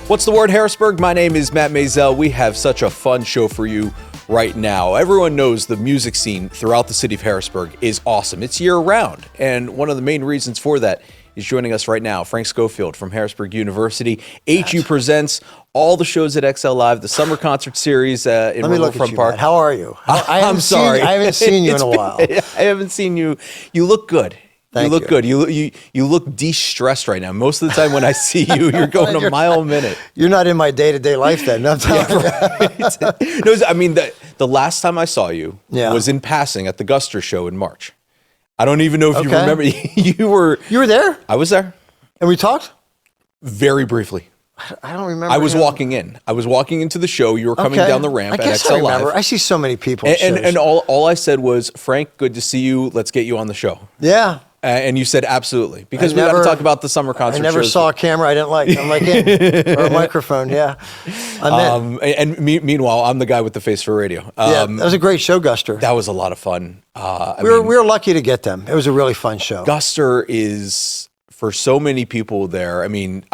What's the word, Harrisburg? My name is Matt Maisel. We have such a fun show for you right now. Everyone knows the music scene throughout the city of Harrisburg is awesome. It's year-round, and one of the main reasons for that is joining us right now, Frank Schofield from Harrisburg University. HU presents all the shows at XL Live, the summer concert series in Riverfront Park. Matt. How are you? I'm sorry. I haven't seen you in a while. I haven't seen you. You look good. Thank you look good. You look de-stressed right now. Most of the time when I see you, you're going a mile a minute. You're not in my day-to-day life then. No, No, I mean, the last time I saw you was in passing at the Guster show in March. I don't even know if you remember. You were there? I was there. And we talked? Very briefly. I don't remember. I was walking in. I was walking into the show. You were coming down the ramp at XL Live. I see so many people. And all I said was, Frank, good to see you. Let's get you on the show. Yeah. And you said absolutely, because we got to talk about the summer concert. I never saw a camera I didn't like. I'm like in, or a microphone. Yeah, I'm in. And meanwhile, I'm the guy with the face for radio. Yeah, that was a great show, Guster. That was a lot of fun. We were lucky to get them. It was a really fun show. Guster is, for so many people there. I mean,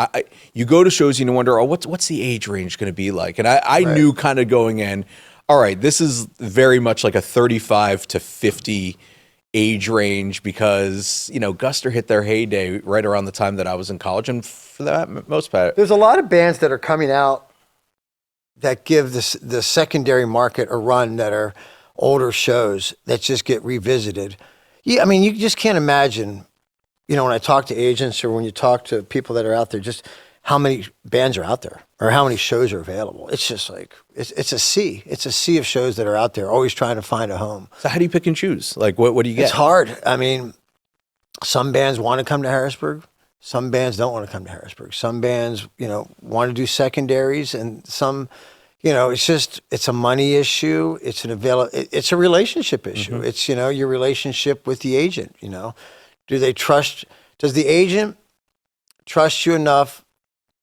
you go to shows and you wonder, what's the age range going to be like? And I knew kind of going in, all right, this is very much like a 35 to 50 age range, because Guster hit their heyday right around the time that I was in college, and for that most part, there's a lot of bands that are coming out that give the secondary market a run, that are older shows that just get revisited. Yeah, I mean, you just can't imagine, when I talk to agents or when you talk to people that are out there, just how many bands are out there or how many shows are available. It's just like, it's a sea. It's a sea of shows that are out there, always trying to find a home. So how do you pick and choose? Like, what do you get? It's hard. I mean, some bands want to come to Harrisburg. Some bands don't want to come to Harrisburg. Some bands, want to do secondaries, and some, it's a money issue. It's it's a relationship issue. Mm-hmm. It's, your relationship with the agent, does the agent trust you enough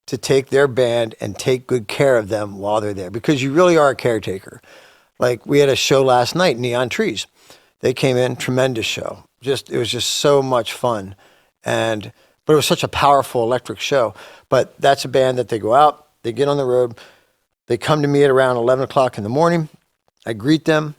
to take their band and take good care of them while they're there? Because you really are a caretaker. Like, we had a show last night, Neon Trees. They came in, tremendous show. It was just so much fun. But it was such a powerful electric show. But that's a band that they go out, they get on the road, they come to me at around 11 o'clock in the morning. I greet them,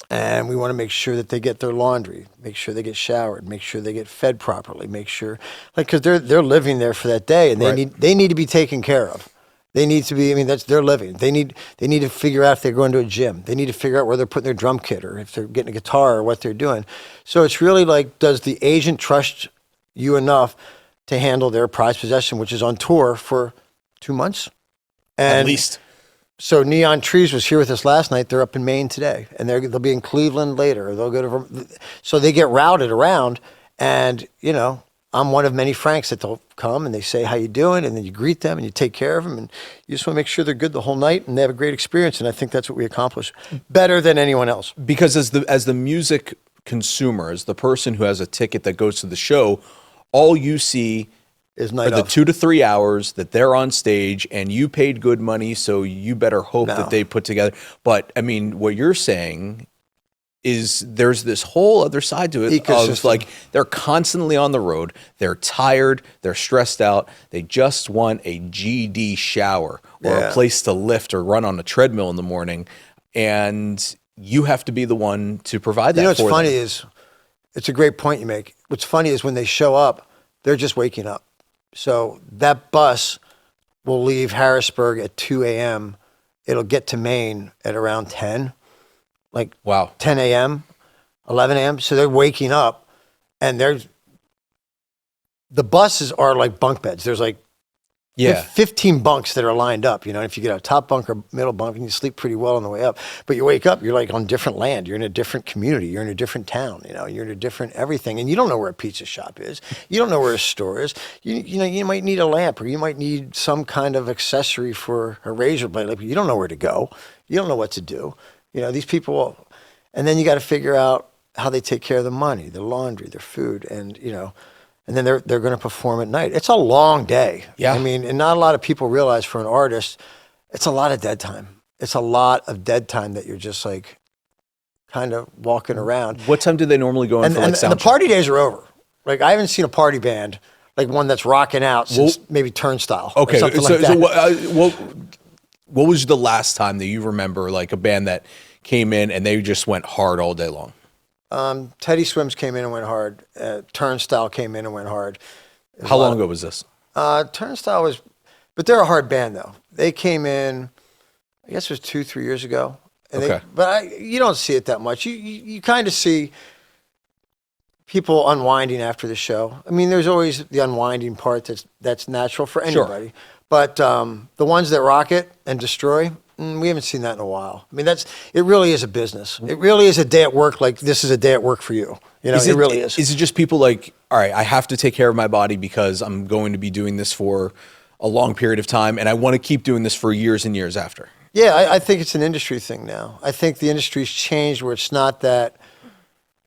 and we want to make sure that they get their laundry, make sure they get showered, make sure they get fed properly, make sure, because they're living there for that day, and they need to be taken care of. They need to be. I mean, that's their living. They need to figure out if they're going to a gym. They need to figure out where they're putting their drum kit, or if they're getting a guitar, or what they're doing. So it's really like, does the agent trust you enough to handle their prized possession, which is on tour for 2 months, at least. So Neon Trees was here with us last night. They're up in Maine today, and they'll be in Cleveland later. Or they'll go to, so they get routed around, and I'm one of many Franks that they'll come and they say, "How you doing?" And then you greet them and you take care of them, and you just want to make sure they're good the whole night and they have a great experience. And I think that's what we accomplish better than anyone else. Because as the music consumer, as the person who has a ticket that goes to the show, all you see is the 2 to 3 hours that they're on stage, and you paid good money, so you better hope that they put together. But I mean, what you're saying is there's this whole other side to it of, like, they're constantly on the road, they're tired, they're stressed out, they just want a GD shower or a place to lift or run on a treadmill in the morning, and you have to be the one to provide that for them. What's funny is, it's a great point you make. What's funny is when they show up, they're just waking up. So that bus will leave Harrisburg at 2 a.m. It'll get to Maine at around 10, 10 a.m., 11 a.m. So they're waking up, and the buses are like bunk beds. There's 15 bunks that are lined up, if you get a top bunk or middle bunk, and you sleep pretty well on the way up. But you wake up, you're like on different land. You're in a different community. You're in a different town. You're in a different everything. And you don't know where a pizza shop is. You don't know where a store is. You might need a lamp, or you might need some kind of accessory for a razor blade. Like, you don't know where to go. You don't know what to do. These people, and then you got to figure out how they take care of the money, the laundry, their food, and and then they're going to perform at night. It's a long day. Yeah. I mean, and not a lot of people realize, for an artist, it's a lot of dead time. It's a lot of dead time that you're just like kind of walking around. What time do they normally go in for and sound the party days are over. Like, I haven't seen a party band like one that's rocking out since maybe Turnstile. Okay, or something so, like that. so what was the last time that you remember, like a band that came in and they just went hard all day long? Teddy Swims came in and went hard. Turnstile came in and went hard. How long ago was this? Turnstile was, but they're a hard band though. They came in, I guess it was 2-3 years ago. And Okay. you don't see it that much. You kind of see people unwinding after the show. I mean, there's always the unwinding part that's natural for anybody. Sure. But the ones that rock it and destroy, we haven't seen that in a while. I mean, it really is a business. It really is a day at work. Like this is a day at work for you. You know, it really is. Is it just people like, all right, I have to take care of my body because I'm going to be doing this for a long period of time, and I want to keep doing this for years and years after? Yeah, I think it's an industry thing now. I think the industry's changed where it's not that,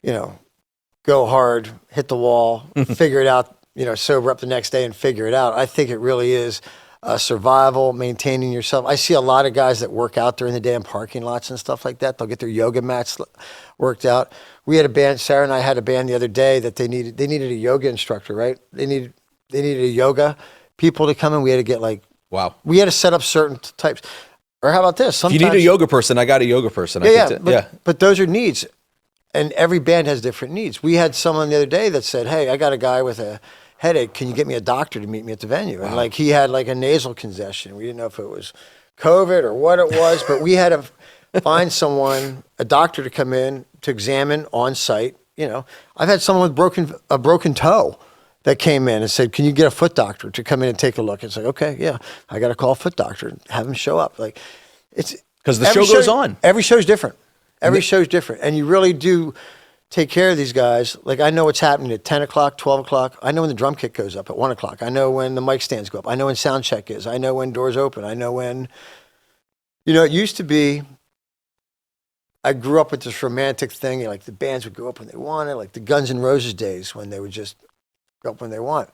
go hard, hit the wall, figure it out, sober up the next day and figure it out. I think it really is survival, maintaining yourself. I see a lot of guys that work out during the day in parking lots and stuff like that. They'll get their yoga mats worked out. We had a band, Sarah and I had a band the other day that they needed a yoga instructor, right? They needed a yoga people to come in. We had to get wow. We had to set up certain types. Or how about this? Sometimes, if you need a yoga person, I got a yoga person. But those are needs. And every band has different needs. We had someone the other day that said, hey, I got a guy with a headache. Can you get me a doctor to meet me at the venue? And he had a nasal congestion. We didn't know if it was COVID or what it was, but we had to find a doctor to come in to examine on site. I've had someone with a broken toe that came in and said, can you get a foot doctor to come in and take a look? It's like, okay, yeah, I got to call a foot doctor and have him show up. It's because the show goes on. Every show's different. Every show's different. And you really do take care of these guys. I know what's happening at 10 o'clock, 12 o'clock. I know when the drum kit goes up at 1 o'clock. I know when the mic stands go up. I know when sound check is. I know when doors open. I know when, it used to be, I grew up with this romantic thing. The bands would go up when they wanted, like the Guns N' Roses days when they would just go up when they want.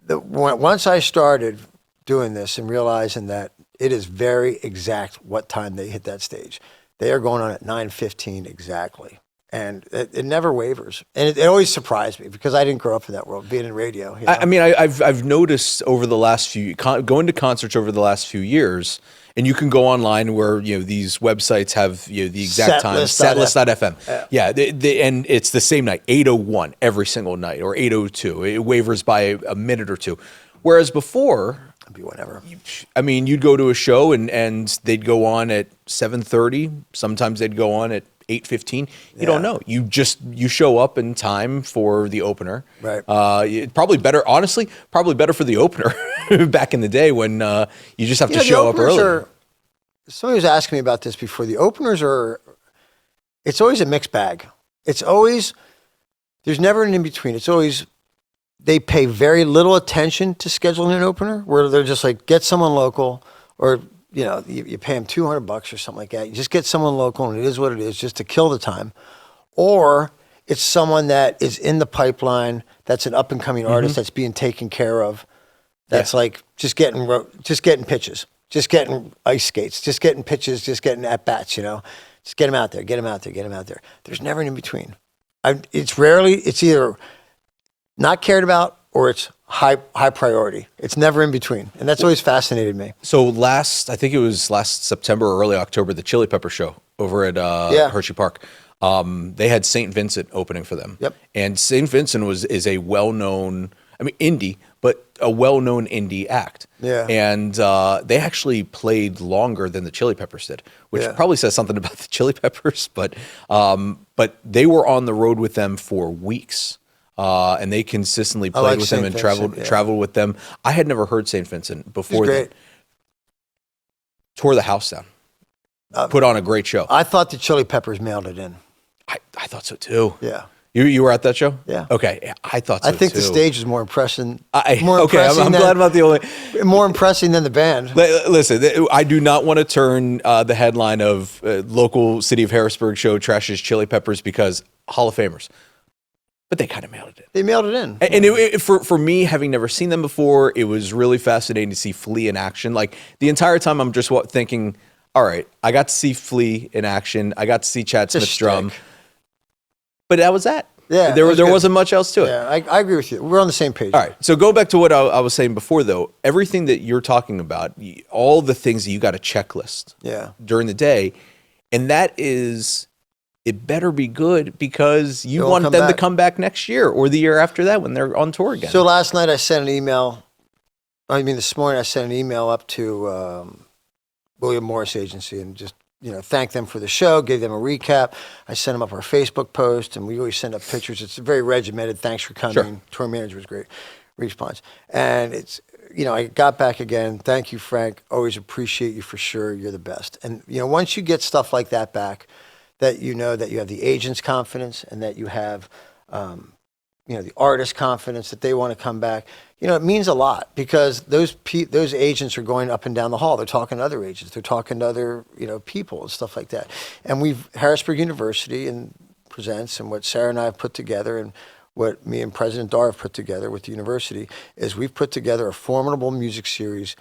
Once I started doing this and realizing that it is very exact what time they hit that stage. They are going on at 9:15 exactly. And it never wavers. And it always surprised me because I didn't grow up in that world, being in radio. I mean, I've noticed over the last going to concerts over the last few years, and you can go online where, these websites have, the exact time, setlist.fm. Yeah, and it's the same night, 8:01 every single night, or 8:02. It wavers by a minute or two. Whereas before, it'd be whatever. You'd go to a show and they'd go on at 7:30. Sometimes they'd go on at 8:15. You don't know. You show up in time for the opener. Right. Probably better for the opener back in the day when you just have to show up early. Somebody was asking me about this before. The openers it's always a mixed bag. There's never an in-between. It's always, they pay very little attention to scheduling an opener, where they're just get someone local, or you pay them $200 or something like that. You just get someone local, and it is what it is, just to kill the time. Or it's someone that is in the pipeline, that's an up-and-coming artist that's being taken care of. That's just getting pitches, just getting ice skates, just getting pitches, just getting at-bats, Just get them out there, get them out there, get them out there. There's never an in-between. It's either not cared about or it's high priority. It's never in between. And that's always fascinated me. So I think it was last September or early October, the Chili Pepper show over at Hershey Park. They had St. Vincent opening for them. Yep. And St. Vincent is a well-known, indie, but a well-known indie act. Yeah. And they actually played longer than the Chili Peppers did, which probably says something about the Chili Peppers. But they were on the road with them for weeks. And they consistently played with them and traveled with them. I had never heard St. Vincent before that. Tore the house down. Put on a great show. I thought the Chili Peppers mailed it in. I thought so too. Yeah. You were at that show? Yeah. Okay. I thought so too. I think the stage is more impressive. I'm glad I'm not the only. More impressive than the band. Listen, I do not want to turn the headline of local city of Harrisburg show trashes Chili Peppers because Hall of Famers. But they kind of mailed it in. They mailed it in. And for me, having never seen them before, it was really fascinating to see Flea in action. The entire time I'm just thinking, all right, I got to see Flea in action. I got to see Chad Smith's drum. But that was that. Yeah, there good. wasn't much else to it. Yeah, I agree with you. We're on the same page. All right. So go back to what I was saying before, though. Everything that you're talking about, all the things that you got a checklist during the day, and that is, it better be good because you want them to come back next year or the year after that when they're on tour again. So last night I sent an email. This morning I sent an email up to William Morris Agency and just thank them for the show, gave them a recap. I sent them up our Facebook post, and we always send up pictures. It's very regimented. Thanks for coming. Sure. Tour manager was great response. And it's, I got back again. Thank you, Frank. Always appreciate you for sure. You're the best. And, once you get stuff like that back, that that you have the agent's confidence and that you have, the artist's confidence that they want to come back, it means a lot because those agents are going up and down the hall. They're talking to other agents. They're talking to other, people and stuff like that. And Harrisburg University and presents, and what Sarah and I have put together and what me and President Dar have put together with the university is we've put together a formidable music series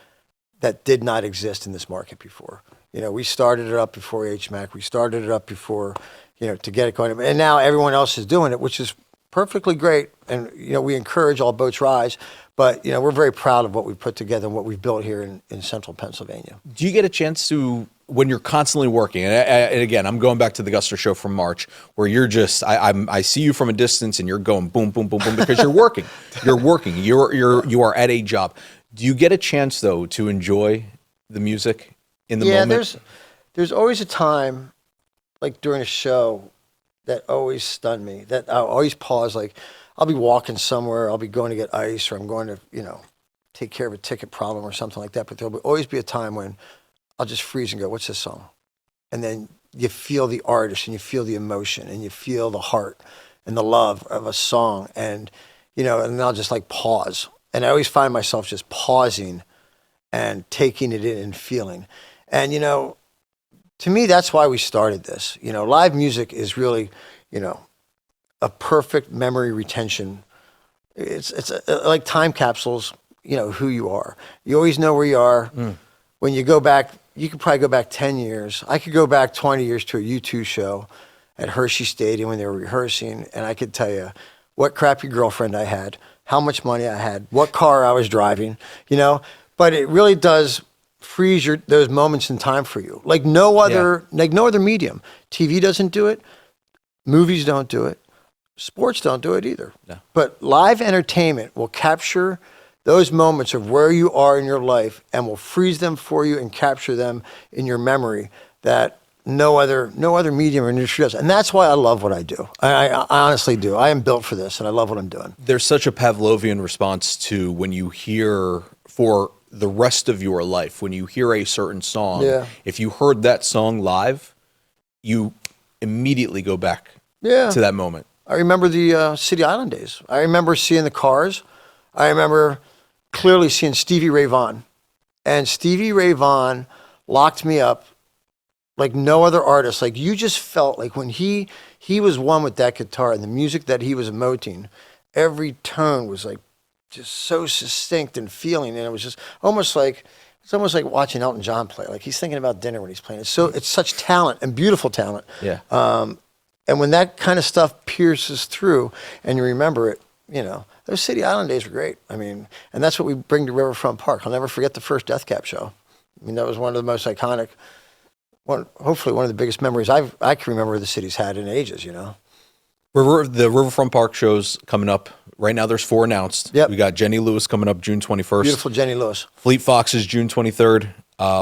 that did not exist in this market before. We started it up before HMAC. We started it up before, to get it going. And now everyone else is doing it, which is perfectly great. And, we encourage all boats rise. But, we're very proud of what we've put together and what we've built here in central Pennsylvania. Do you get a chance to, when you're constantly working, and again, I'm going back to the Guster show from March, where you're just, I see you from a distance and you're going boom, boom, boom, boom, because you're working. You're working. You are at a job. Do you get a chance, though, to enjoy the music in the moment? Yeah, there's always a time, like during a show, that always stunned me, that I'll always pause, like I'll be walking somewhere, I'll be going to get ice, or I'm going to, take care of a ticket problem or something like that, but there'll always be a time when I'll just freeze and go, what's this song? And then you feel the artist and you feel the emotion and you feel the heart and the love of a song, and, and then I'll just like pause. And I always find myself just pausing and taking it in and feeling. And, to me, that's why we started this. Live music is really, a perfect memory retention. It's like time capsules, who you are. You always know where you are. When you go back, you could probably go back 10 years. I could go back 20 years to a U2 show at Hershey Stadium when they were rehearsing, and I could tell you what crappy girlfriend I had, how much money I had, what car I was driving, But it really does freeze those moments in time for you, like no other medium. TV doesn't do it, movies don't do it, sports don't do it either. No. But live entertainment will capture those moments of where you are in your life and will freeze them for you and capture them in your memory that no other medium or industry does. And that's why I love what I do. I honestly do. I am built for this, and I love what I'm doing. There's such a Pavlovian response to when you hear, for the rest of your life, when you hear a certain song, if you heard that song live, you immediately go back to that moment. I remember the City Island days. I remember seeing the Cars. I remember clearly seeing Stevie Ray Vaughan. And Stevie Ray Vaughan locked me up like no other artist. Like you just felt like when he was one with that guitar and the music that he was emoting, every tone was like just so succinct and feeling, and it was just almost like watching Elton John play. Like he's thinking about dinner when he's playing. It's such talent and beautiful talent. Yeah. And when that kind of stuff pierces through, and you remember it, those City Island days were great. And that's what we bring to Riverfront Park. I'll never forget the first Death Cab show. That was one of the most iconic, hopefully one of the biggest memories I can remember the city's had in ages. The Riverfront Park shows coming up. Right now, there's 4 announced. Yep. We got Jenny Lewis coming up June 21st. Beautiful Jenny Lewis. Fleet Foxes June 23rd.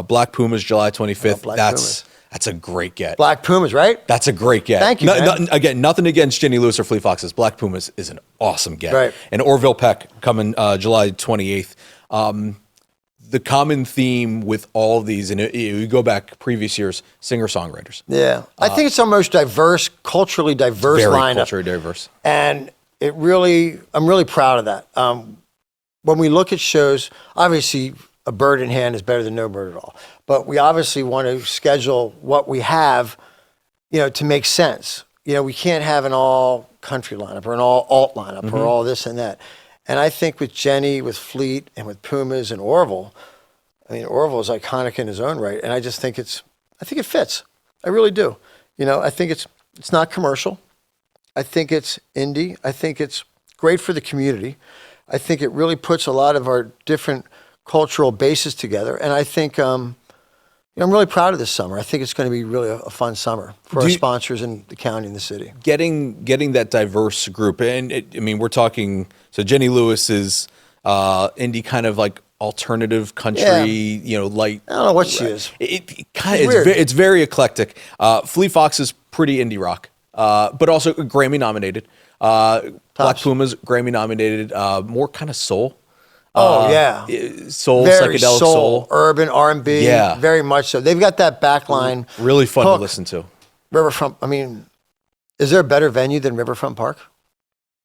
Black Pumas July 25th. Pumas. That's a great get. Black Pumas, right? That's a great get. Thank you, man. Again, nothing against Jenny Lewis or Fleet Foxes. Black Pumas is an awesome get. Right. And Orville Peck coming July 28th. The common theme with all of these, and you go back previous years, singer-songwriters. Yeah. I think it's our most diverse, culturally diverse Very lineup. culturally diverse. And I'm really proud of that. When we look at shows, obviously a bird in hand is better than no bird at all. But we obviously want to schedule what we have, to make sense. We can't have an all country lineup or an all alt lineup or all this and that. And I think with Jenny, with Fleet, and with Pumas and Orville, Orville is iconic in his own right. And I just think it fits. I really do. I think it's not commercial. I think it's indie. I think it's great for the community. I think it really puts a lot of our different cultural bases together. And I think I'm really proud of this summer. I think it's going to be really a fun summer for our sponsors in the county and the city. Getting that diverse group, and we're talking. So Jenny Lewis is indie kind of like alternative country, light. I don't know what she is. It's very eclectic. Fleet Fox is pretty indie rock, but also Grammy nominated. Black Puma's Grammy nominated. More kind of soul. Soul, very psychedelic soul, urban R&B. Yeah, very much so. They've got that backline. Really fun to listen to. Riverfront. I mean, is there a better venue than Riverfront Park?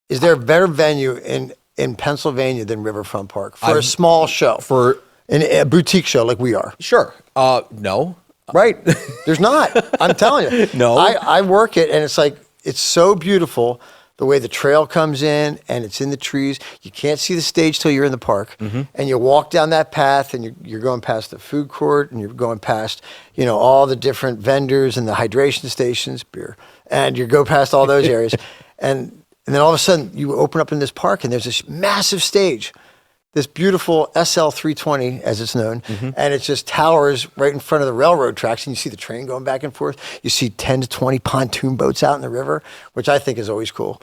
Is there a better venue in Pennsylvania than Riverfront Park for a small show, for a boutique show like we are? Sure. No. Right. There's not. I'm telling you. No. I work it, and it's like it's so beautiful. The way the trail comes in and it's in the trees. You can't see the stage till you're in the park. Mm-hmm. And you walk down that path and you're going past the food court and you're going past, all the different vendors and the hydration stations, beer. And you go past all those areas. And then all of a sudden you open up in this park and there's this massive stage, this beautiful SL 320 as it's known. Mm-hmm. And it just towers right in front of the railroad tracks and you see the train going back and forth. You see 10 to 20 pontoon boats out in the river, which I think is always cool.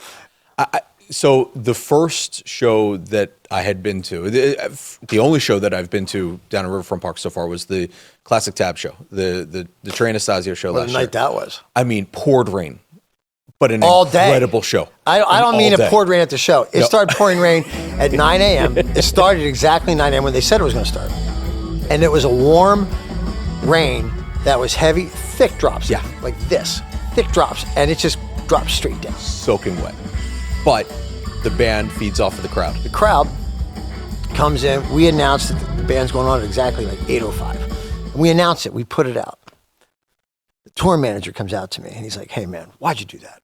So the first show that I had been to, the only show that I've been to down in Riverfront Park so far was the Classic Tab show, the Trey Anastasio show last year. What a night that was. Poured rain. But an all day. Incredible show. I don't mean it poured rain at the show. It started pouring rain at 9 a.m. It started exactly 9 a.m. when they said it was going to start. And it was a warm rain that was heavy, thick drops. Yeah. Like this. Thick drops. And it just dropped straight down. Soaking wet. But the band feeds off of the crowd. The crowd comes in. We announce that the band's going on at exactly like 8:05. We announce it. We put it out. The tour manager comes out to me and he's like, "Hey man, why'd you do that?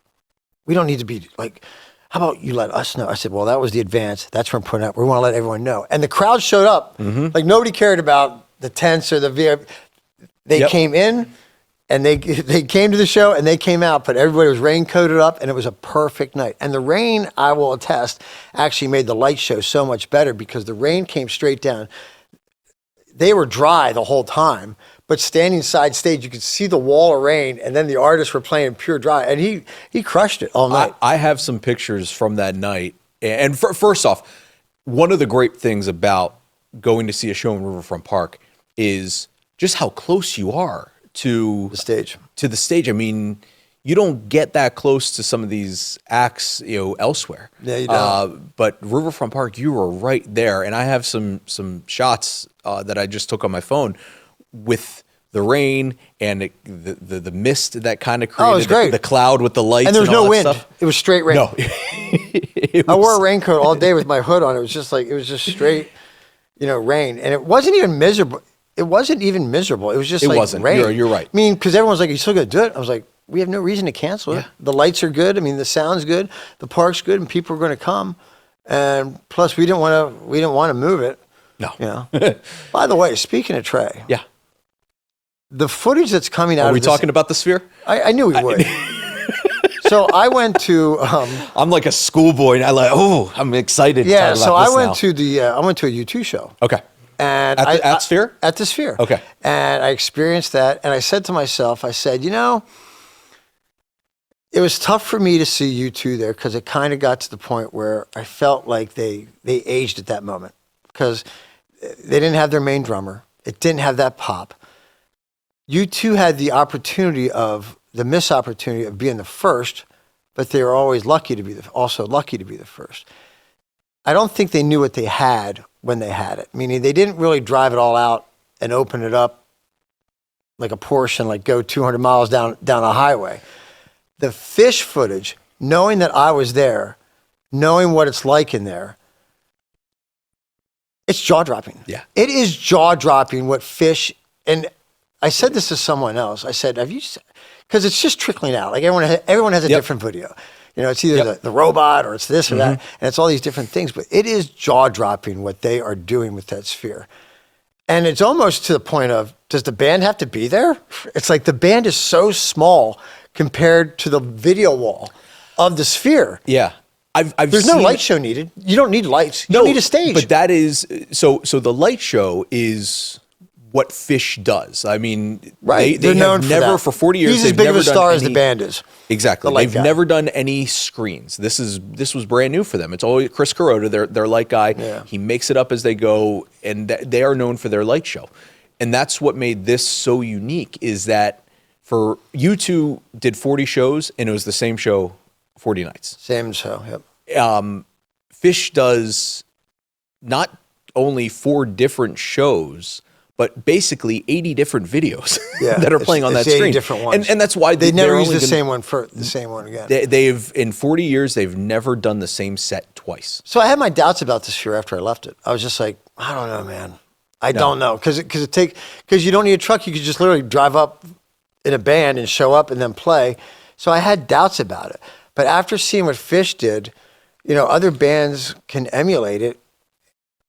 We don't need to be like, how about you let us know?" I said, "Well, that was the advance. That's what I'm putting out. We want to let everyone know." And the crowd showed up. Mm-hmm. Like nobody cared about the tents or the VIP. They came in and they came to the show and they came out, but everybody was raincoated up and it was a perfect night. And the rain, I will attest, actually made the light show so much better because the rain came straight down. They were dry the whole time, but standing side stage, you could see the wall of rain, and then the artists were playing pure dry, and he crushed it all night. I have some pictures from that night, and first off, one of the great things about going to see a show in Riverfront Park is just how close you are to the stage. I mean, you don't get that close to some of these acts, elsewhere. Yeah, you don't. But Riverfront Park, you were right there, and I have some shots that I just took on my phone with the rain and the mist that kind of created it was great. The cloud with the lights. And there was no wind. Stuff. It was straight rain. No. I wore a raincoat all day with my hood on. It was just straight, rain. And it wasn't even miserable. It wasn't even miserable. It was just rain. You're right. I mean, because everyone's like, "You still going to do it?" I was like, we have no reason to cancel it. The lights are good. I mean, the sound's good. The park's good, and people are going to come. And plus, we didn't want to move it. No. By the way, speaking of Trey. Yeah. The footage that's coming out Are of we talking about the Sphere? I knew we would. So I went to. I'm like a schoolboy, and I'm excited. Yeah. So I went now. to I went to a U2 show. Okay. And at Sphere? At the Sphere. Okay. And I experienced that, and I said to myself, it was tough for me to see U2 there because it kind of got to the point where I felt like they aged at that moment because they didn't have their main drummer. It didn't have that pop. U2 had the missed opportunity of being the first, but they were always lucky to be the first. I don't think they knew what they had when they had it. Meaning they didn't really drive it all out and open it up like a Porsche and like go 200 miles down a highway. The Fish footage, knowing that I was there, knowing what it's like in there, it's jaw-dropping. Yeah. It is jaw-dropping what Fish, and I said this to someone else. I said, because it's just trickling out. Like everyone has a different video. It's either the robot or it's this or that, and it's all these different things. But it is jaw-dropping what they are doing with that Sphere. And it's almost to the point of, does the band have to be there? It's like the band is so small compared to the video wall of the Sphere. Yeah. There's no light show needed. You don't need lights. You don't need a stage. But that is so the light show is what Fish does. I mean, right. They known have never for 40 years. He's as big of a star as the band is. Exactly. They've never done any screens. This was brand new for them. It's always Chris Carota, their light guy. Yeah. He makes it up as they go, and they are known for their light show. And that's what made this so unique, is that for U2 did 40 shows, and it was the same show 40 nights. Same show, yep. Fish does not only 4 different shows, but basically 80 different videos that are playing on that screen. Different ones. And that's why they never use the same one again. They've in 40 years, they've never done the same set twice. So I had my doubts about this Sphere after I left it. I was just like, I don't know, man. I don't know. Because you don't need a truck. You could just literally drive up in a band and show up and then play. So I had doubts about it. But after seeing what Fish did, other bands can emulate it.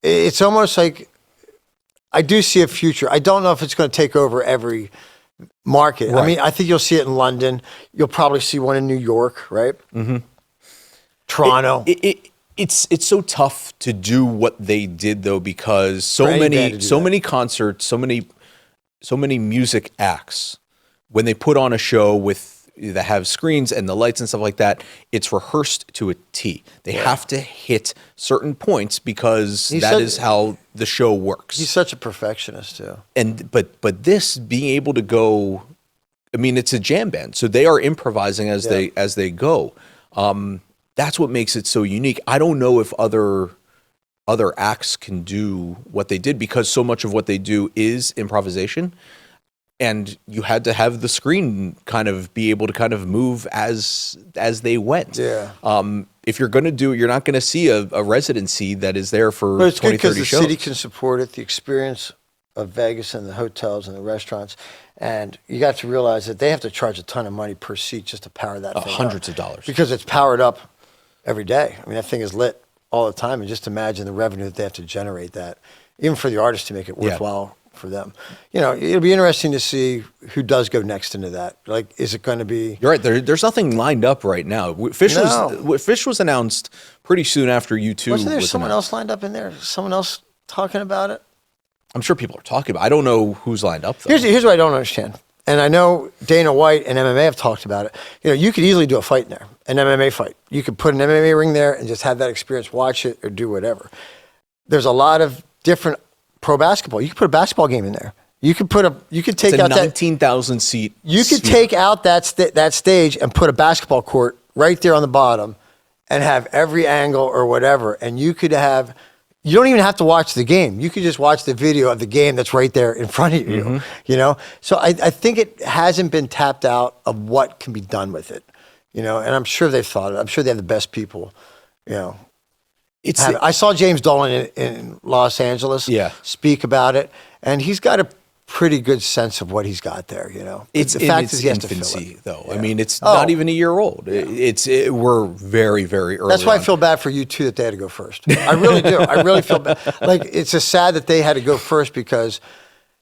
It's almost like, I do see a future. I don't know if it's going to take over every market. Right. I mean, I think you'll see it in London. You'll probably see one in New York, right? Mm-hmm. Toronto. It's so tough to do what they did, though, because so many concerts, so many music acts, when they put on a show that have screens and the lights and stuff like that, it's rehearsed to a T. They have to hit certain points because that is how the show works. He's such a perfectionist too. And but this being able to go, I mean, it's a jam band, so they are improvising as they go. That's what makes it so unique. I don't know if other acts can do what they did, because so much of what they do is improvisation. And you had to have the screen kind of be able to kind of move as they went. Yeah. If you're going to do it, you're not going to see a residency that is there for 20, 30 shows. But it's good because the city can support it, the experience of Vegas and the hotels and the restaurants. And you got to realize that they have to charge a ton of money per seat just to power that thing hundreds of dollars. Because it's powered up every day. I mean, that thing is lit all the time. And just imagine the revenue that they have to generate that, even for the artists to make it worthwhile. For them, it'll be interesting to see who does go next into that. Like, is it going to be? You're right. There's nothing lined up right now. Fish was announced pretty soon after U2. Wasn't there someone else lined up in there? Someone else talking about it? I'm sure people are talking about it. I don't know who's lined up, though. Here's what I don't understand. And I know Dana White and MMA have talked about it. You could easily do a fight in there, an MMA fight. You could put an MMA ring there and just have that experience, watch it, or do whatever. There's a lot of different pro basketball. You could put a basketball game in there. You could take out that 19,000 seat. You could take out that stage and put a basketball court right there on the bottom, and have every angle or whatever. And you don't even have to watch the game. You could just watch the video of the game that's right there in front of you. Mm-hmm. So I think it hasn't been tapped out of what can be done with it. And I'm sure they've thought of it. I'm sure they have the best people. I saw James Dolan in Los Angeles speak about it, and he's got a pretty good sense of what he's got there. It's the fact is he has infancy, to fill it. though. Yeah. I mean, it's not even a year old. Yeah. We're very, very early. That's why I feel bad for U2 that they had to go first. I really do. I really feel bad. Like, it's just sad that they had to go first because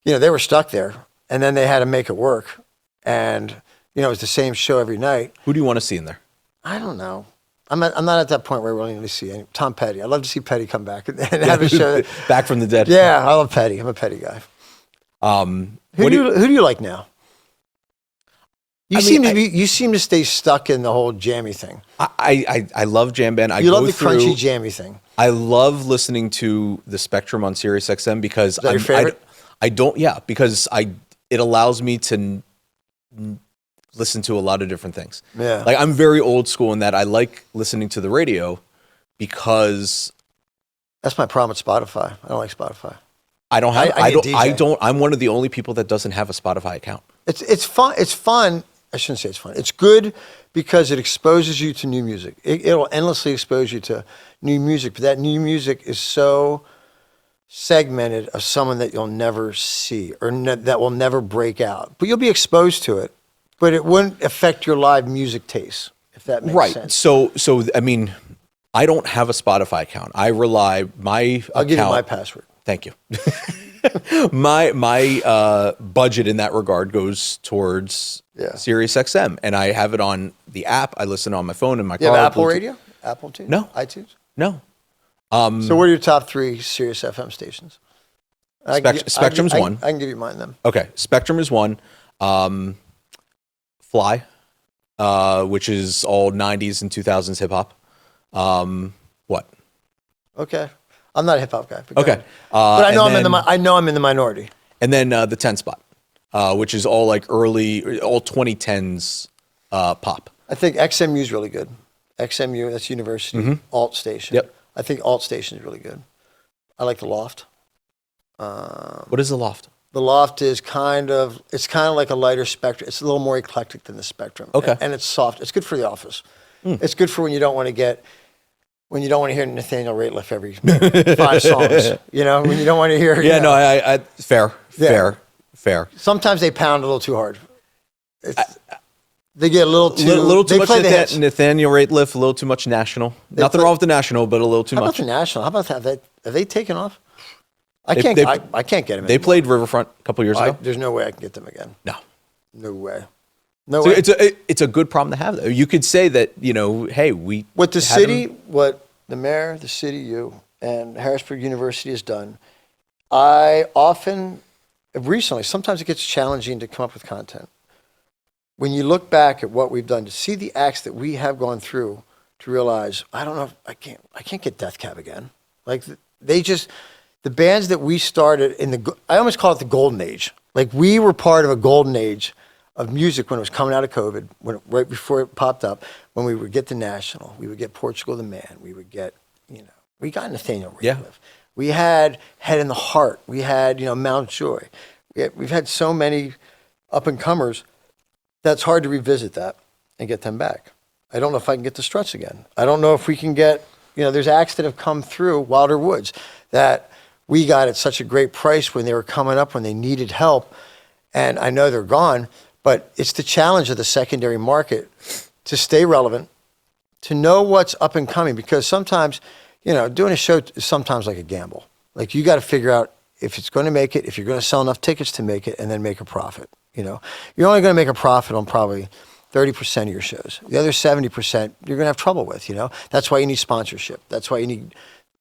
they were stuck there, and then they had to make it work, and it was the same show every night. Who do you want to see in there? I don't know. I'm not at that point where we're willing to see Tom Petty. I'd love to see Petty come back and have a show. Back from the dead. Yeah, I love Petty. I'm a Petty guy. Who do you like now? You seem to stay stuck in the whole jammy thing. I love jam band. You love the crunchy jammy thing. I love listening to the Spectrum on Sirius XM because Is that your favorite? Because it allows me to listen to a lot of different things. Yeah. Like, I'm very old school in that I like listening to the radio because that's my problem with Spotify. I don't like Spotify. I'm one of the only people that doesn't have a Spotify account. It's fun. It's fun. I shouldn't say it's fun. It's good because it exposes you to new music. It'll endlessly expose you to new music, but that new music is so segmented of someone that you'll never see or that will never break out. But you'll be exposed to it. But it wouldn't affect your live music taste, if that makes sense. So I mean, I don't have a Spotify account. I'll give you my password. Thank you. my budget in that regard goes towards Yeah. Sirius XM, and I have it on the app. I listen on my phone in my car. You have Apple Bluetooth. Radio? Apple too? No. iTunes? No. So what are your top 3 Sirius FM stations? Spectrum's one. I can give you mine then. Okay, Spectrum is one. Fly, which is all 90s and 2000s hip hop. What? Okay. I'm not a hip hop guy. Okay. But I know I'm in the minority. And then the 10 spot, which is all like early, all 2010s pop. I think XMU is really good. XMU, that's university, alt station. Yep. I think alt station is really good. I like the Loft. What is the Loft? The Loft is kind of like a lighter spectrum. It's a little more eclectic than the Spectrum. Okay. And it's soft. It's good for the office. It's good for when you don't want to hear Nathaniel Rateliff every 5 songs. You know, when you don't want to hear. Yeah, no, I fair. Sometimes they pound a little too hard. They get a little too much Nathaniel Rateliff, a little too much national. Nothing wrong with the national, but a little too much. How about the national? How about that? Have they taken off? I can't get them. They played Riverfront a couple years ago. There's no way I can get them again. No way. No So way. it's a good problem to have, though. You could say that, hey, what the mayor, the city, you, and Harrisburg University has done. Sometimes it gets challenging to come up with content. When you look back at what we've done, to see the acts that we have gone through, to realize, I don't know, if I can't get Death Cab again. Like the bands that we started I almost call it the golden age. Like we were part of a golden age of music when it was coming out of COVID, right before it popped up, when we would get the National, we would get Portugal the Man, we would get, we got Nathaniel Rateliff. Yeah. We had Head in the Heart. We had, Mount Joy. We've had so many up-and-comers that's hard to revisit that and get them back. I don't know if I can get the Struts again. I don't know if we can get, there's acts that have come through, Wilder Woods, that we got at such a great price when they were coming up, when they needed help. And I know they're gone, but it's the challenge of the secondary market to stay relevant, to know what's up and coming, because sometimes, doing a show is sometimes like a gamble. Like you got to figure out if it's going to make it, if you're going to sell enough tickets to make it, and then make a profit. You're only going to make a profit on probably 30% of your shows. The other 70%, you're going to have trouble with, That's why you need sponsorship. That's why you need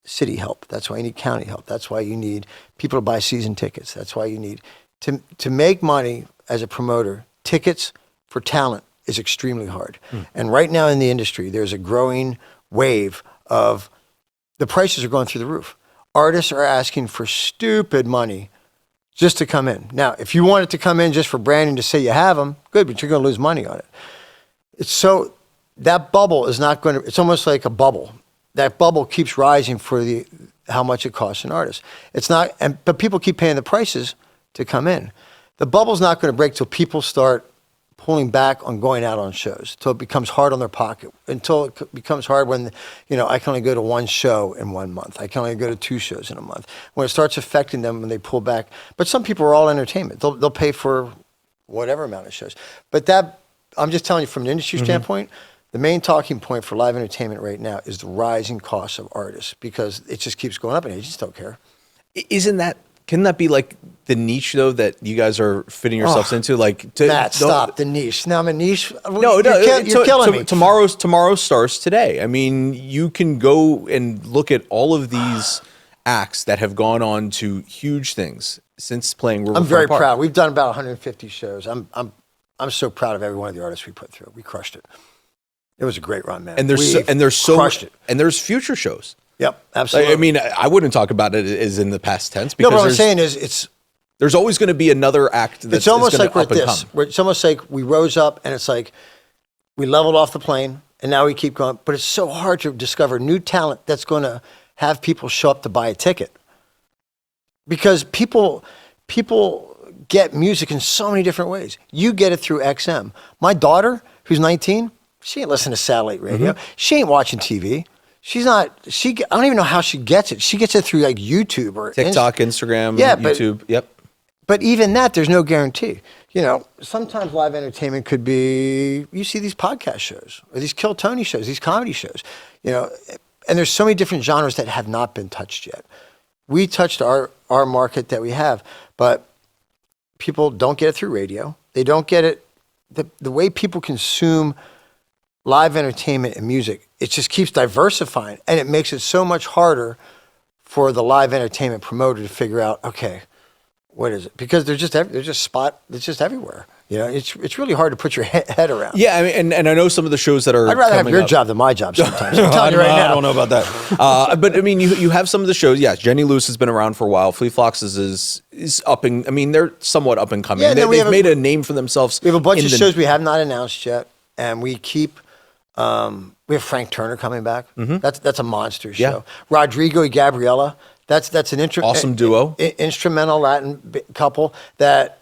city help. That's why you need county help. That's why you need people to buy season tickets. That's why you need to make money as a promoter. Tickets for talent is extremely hard. And right now in the industry, there's a growing wave of the prices are going through the roof. Artists are asking for stupid money just to come in. Now, if you want it to come in just for branding to say you have them, good, but you're going to lose money on it. That bubble is not going to, it's almost like a bubble. That bubble keeps rising for how much it costs an artist. It's not, but people keep paying the prices to come in. The bubble's not going to break till people start pulling back on going out on shows, till it becomes hard on their pocket, until it becomes hard when, I can only go to 1 show in 1 month. I can only go to 2 shows in a month. When it starts affecting them when they pull back. But some people are all entertainment. They'll pay for whatever amount of shows. But I'm just telling you from an industry standpoint, the main talking point for live entertainment right now is the rising costs of artists, because it just keeps going up and agents don't care. Can that be like the niche, though, that you guys are fitting yourselves into? Matt, stop the niche. Now I'm a niche. No, you're killing me. Tomorrow starts today. I mean, you can go and look at all of these acts that have gone on to huge things since playing Riverfront I'm very Park. proud. We've done about 150 shows. I'm so proud of every one of the artists we put through. We crushed it. It was a great run, man. And there's future shows. Yep, absolutely. I wouldn't talk about it as in the past tense, No, because but what I'm saying is there's always going to be another act that's it's almost like we're we're this. It's almost like we rose up and it's like we leveled off the plane and now we keep going. But it's so hard to discover new talent that's going to have people show up to buy a ticket. Because people get music in so many different ways. You get it through XM. My daughter, who's 19, she ain't listening to satellite radio. She ain't watching TV. I don't even know how she gets it. She gets it through like YouTube or TikTok, Instagram, YouTube. Yep. But even that, there's no guarantee. Sometimes live entertainment could be, you see these podcast shows or these Kill Tony shows, these comedy shows, and there's so many different genres that have not been touched yet. We touched our market that we have, but people don't get it through radio. They don't get it the way people consume live entertainment and music, it just keeps diversifying, and it makes it so much harder for the live entertainment promoter to figure out, okay, what is it? Because they're just everywhere. You know, it's really hard to put your head around. Yeah, I mean, and I know some of the shows that are. I'd rather have your up. job than my job sometimes. I'm telling you right now. I don't know about that. But I mean, you have some of the shows. Yeah, Jenny Lewis has been around for a while. Fleet Foxes is up and. I mean, they're somewhat up and coming. Yeah, they've made a name for themselves. We have a bunch of shows we have not announced yet, and we keep. We have Frank Turner coming back. Mm-hmm. That's a monster show. Yeah. Rodrigo and Gabriella. That's an awesome duo, instrumental Latin couple that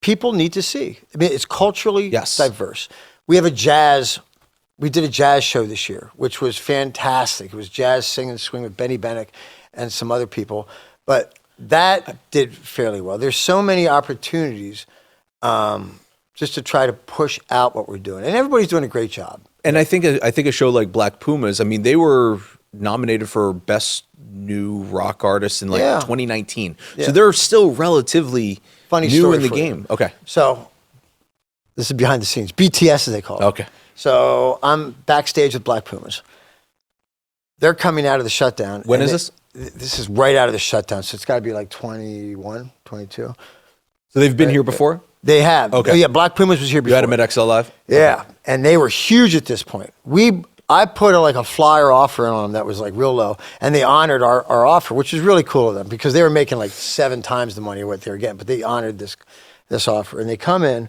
people need to see. I mean, it's culturally diverse. We did a jazz show this year, which was fantastic. It was jazz sing and swing with Benny Bennick and some other people, but that did fairly well. There's so many opportunities just to try to push out what we're doing, and everybody's doing a great job. And I think a show like Black Pumas. I mean, they were nominated for Best New Rock Artist in 2019. Yeah. So they're still relatively new in the game. Okay. So this is behind the scenes. BTS, as they call it. Okay. So I'm backstage with Black Pumas. They're coming out of the shutdown. When is this? This is right out of the shutdown. So it's got to be like 21, 22. So they've been here before? They have. Okay. Oh, yeah, Black Pumas was here before. You had them at XL Live? Yeah. Okay. And they were huge at this point. I put a flyer offer on them that was like real low, and they honored our offer, which is really cool of them because they were making like 7 times the money of what they were getting, but they honored this offer. And they come in,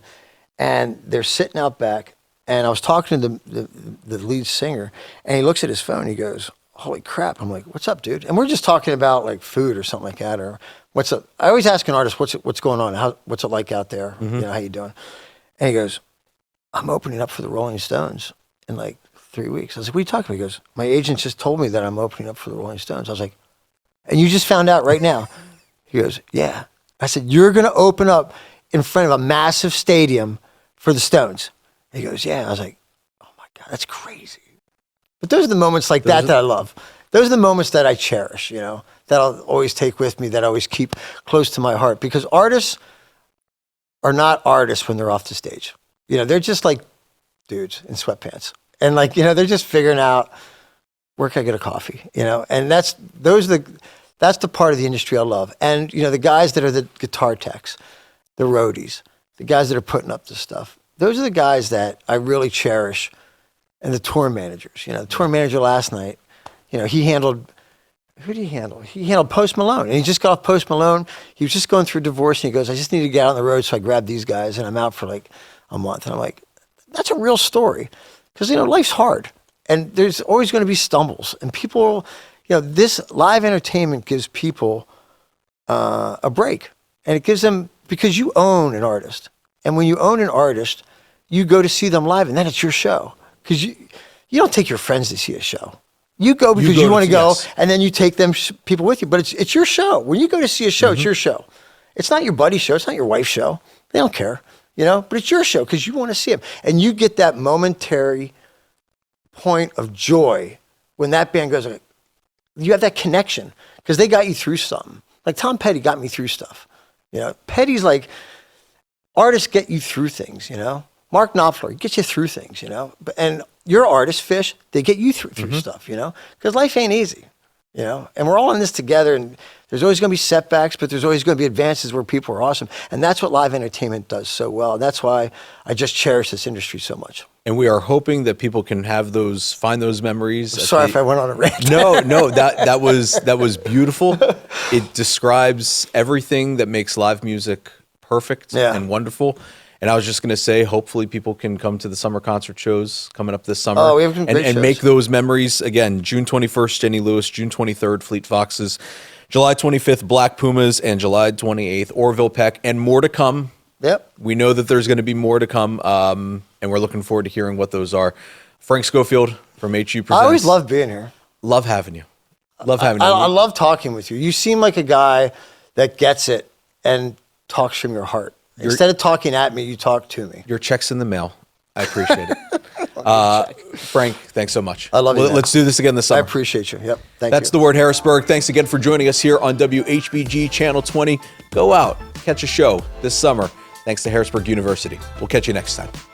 and they're sitting out back, and I was talking to the lead singer, and he looks at his phone, he goes, "Holy crap!" I'm like, "What's up, dude?" And we're just talking about like food or something like that, or what's up. I always ask an artist, "What's going on? What's it like out there? Mm-hmm. You know, how you doing?" And he goes, "I'm opening up for the Rolling Stones in like 3 weeks." I was like, "What are you talking about?" He goes, "My agent just told me that I'm opening up for the Rolling Stones." I was like, "And you just found out right now?" He goes, "Yeah." I said, "You're going to open up in front of a massive stadium for the Stones?" He goes, "Yeah." I was like, "Oh my God, that's crazy." But those are the moments like that I love. Those are the moments that I cherish, you know, that I'll always take with me, that I always keep close to my heart, because artists are not artists when they're off the stage. You know, they're just like dudes in sweatpants. And like, you know, they're just figuring out, where can I get a coffee? You know, and that's the part of the industry I love. And, you know, the guys that are the guitar techs, the roadies, the guys that are putting up the stuff, those are the guys that I really cherish. And the tour managers, you know, the tour manager last night, you know, who did he handle? He handled Post Malone. And he just got off Post Malone. He was just going through a divorce, and he goes, "I just need to get out on the road." So I grabbed these guys, and I'm out for like a month. And I'm like, that's a real story. Because, you know, life's hard, and there's always going to be stumbles. And people, you know, this live entertainment gives people a break. And it gives them, because you own an artist. And when you own an artist, you go to see them live, and then it's your show. Because you don't take your friends to see a show. You go because you want to go, and then you take them people with you. But it's your show. When you go to see a show, it's your show. It's not your buddy's show. It's not your wife's show. They don't care, you know. But it's your show because you want to see them, and you get that momentary point of joy when that band goes. You have that connection because they got you through something. Like Tom Petty got me through stuff. You know, Petty's like, artists get you through things. You know. Mark Knopfler gets you through things, you know. And your artists, Fish, they get you through stuff, you know. Because life ain't easy, you know. And we're all in this together, and there's always going to be setbacks, but there's always going to be advances where people are awesome. And that's what live entertainment does so well. And that's why I just cherish this industry so much. And we are hoping that people can find those memories. Sorry if I went on a rant. No, that was beautiful. It describes everything that makes live music perfect and wonderful. And I was just going to say, hopefully people can come to the summer concert shows coming up this summer. Oh, we have some great shows. And make those memories. Again, June 21st, Jenny Lewis, June 23rd, Fleet Foxes, July 25th, Black Pumas, and July 28th, Orville Peck, and more to come. Yep. We know that there's going to be more to come, and we're looking forward to hearing what those are. Frank Schofield from HU Presents. I always love being here. Love having you. Love having you. I love talking with you. You seem like a guy that gets it and talks from your heart. Instead of talking at me, you talk to me. Your check's in the mail. I appreciate it. Frank, thanks so much. I love you. Let's do this again this summer. I appreciate you. Yep. That's The Word Harrisburg. Thanks again for joining us here on WHBG Channel 20. Go out, catch a show this summer. Thanks to Harrisburg University. We'll catch you next time.